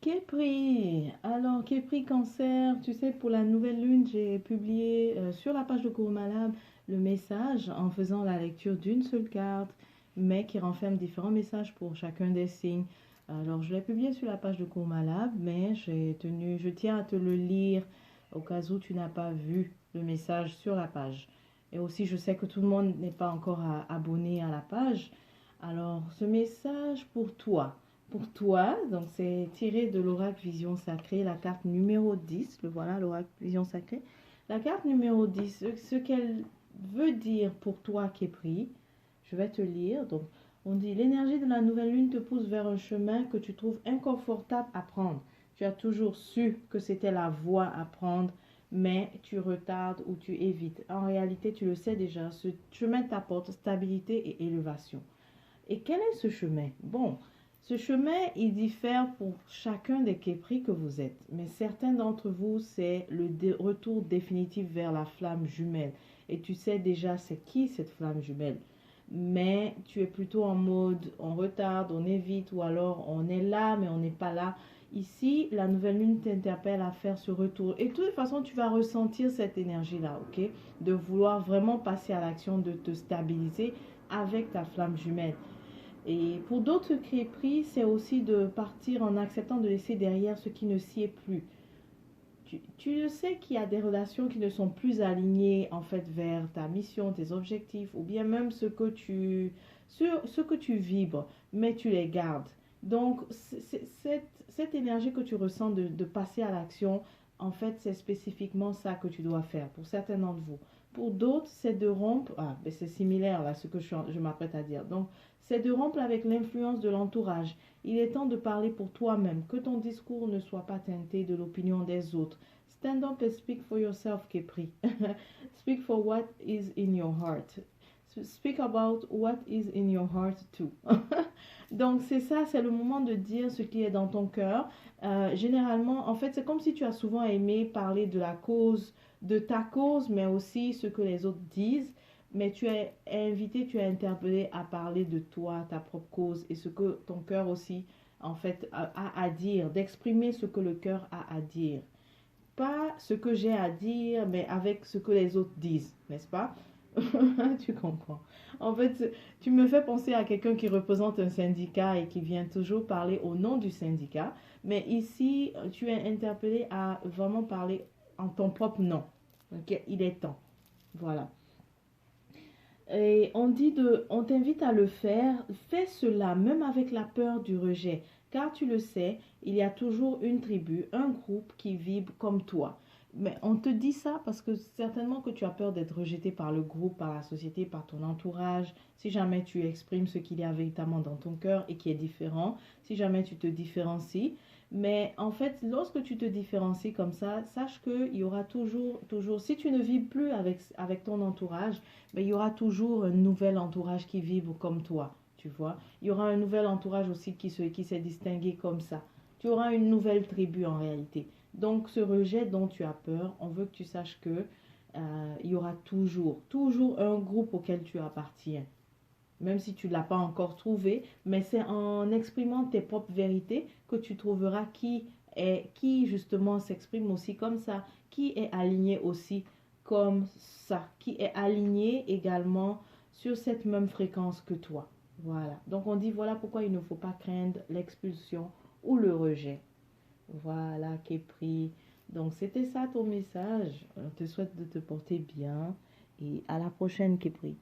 Képri, alors Képri Cancer, tu sais, pour la nouvelle lune, j'ai publié sur la page de Kurumalab le message en faisant la lecture d'une seule carte, mais qui renferme différents messages pour chacun des signes. Alors, je l'ai publié sur la page de Kurumalab, mais je tiens à te le lire au cas où tu n'as pas vu le message sur la page. Et aussi, je sais que tout le monde n'est pas encore abonné à la page. Alors, ce message pour toi, donc c'est tiré de l'oracle Vision Sacrée, la carte numéro 10, le voilà, l'oracle Vision Sacrée. La carte numéro 10, ce qu'elle veut dire pour toi qui est pris, je vais te lire. Donc, on dit, l'énergie de la nouvelle lune te pousse vers un chemin que tu trouves inconfortable à prendre. Tu as toujours su que c'était la voie à prendre, mais tu retardes ou tu évites. En réalité, tu le sais déjà, ce chemin t'apporte stabilité et élévation. Et quel est ce chemin? Bon, ce chemin, il diffère pour chacun des képris que vous êtes. Mais certains d'entre vous, c'est le retour définitif vers la flamme jumelle. Et tu sais déjà c'est qui cette flamme jumelle. Mais tu es plutôt en mode on retarde, on évite ou alors on est là mais on n'est pas là. Ici, la nouvelle lune t'interpelle à faire ce retour. Et de toute façon, tu vas ressentir cette énergie-là, ok? De vouloir vraiment passer à l'action, de te stabiliser avec ta flamme jumelle. Et pour d'autres crêperies, c'est aussi de partir en acceptant de laisser derrière ce qui ne s'y est plus. Tu le sais qu'il y a des relations qui ne sont plus alignées en fait vers ta mission, tes objectifs ou bien même ce que tu vibres, mais tu les gardes. Donc, cette énergie que tu ressens de passer à l'action, en fait, c'est spécifiquement ça que tu dois faire pour certains d'entre vous. Pour d'autres, c'est de rompre, ben c'est similaire là, ce que je m'apprête à dire. Donc, c'est de rompre avec l'influence de l'entourage. Il est temps de parler pour toi-même, que ton discours ne soit pas teinté de l'opinion des autres. Stand up and speak for yourself, Kepri. Speak for what is in your heart. Speak about what is in your heart too. Donc c'est ça, c'est le moment de dire ce qui est dans ton cœur. Généralement, en fait, c'est comme si tu as souvent aimé parler de la cause, de ta cause, mais aussi ce que les autres disent. Mais tu es invité, tu es interpellé à parler de toi, ta propre cause et ce que ton cœur aussi, en fait, a à dire, d'exprimer ce que le cœur a à dire. Pas ce que j'ai à dire, mais avec ce que les autres disent, n'est-ce pas? Tu comprends. En fait, tu me fais penser à quelqu'un qui représente un syndicat et qui vient toujours parler au nom du syndicat. Mais ici, tu es interpellé à vraiment parler en ton propre nom. Ok, il est temps. Voilà. Et on t'invite à le faire. Fais cela, même avec la peur du rejet. Car tu le sais, il y a toujours une tribu, un groupe qui vibre comme toi. Mais on te dit ça parce que certainement que tu as peur d'être rejeté par le groupe, par la société, par ton entourage. Si jamais tu exprimes ce qu'il y a véritablement dans ton cœur et qui est différent, si jamais tu te différencies. Mais en fait, lorsque tu te différencies comme ça, sache qu'il y aura toujours, si tu ne vis plus avec ton entourage, mais il y aura toujours un nouvel entourage qui vibre comme toi, tu vois. Il y aura un nouvel entourage aussi qui s'est distingué comme ça. Tu auras une nouvelle tribu en réalité. Donc ce rejet dont tu as peur, on veut que tu saches que il y aura toujours un groupe auquel tu appartiens. Même si tu ne l'as pas encore trouvé, mais c'est en exprimant tes propres vérités que tu trouveras qui justement s'exprime aussi comme ça, qui est aligné aussi comme ça, qui est aligné également sur cette même fréquence que toi. Voilà. Donc on dit voilà pourquoi il ne faut pas craindre l'expulsion ou le rejet. Voilà qui est pris. Donc c'était ça ton message. On te souhaite de te porter bien et à la prochaine qui est pris.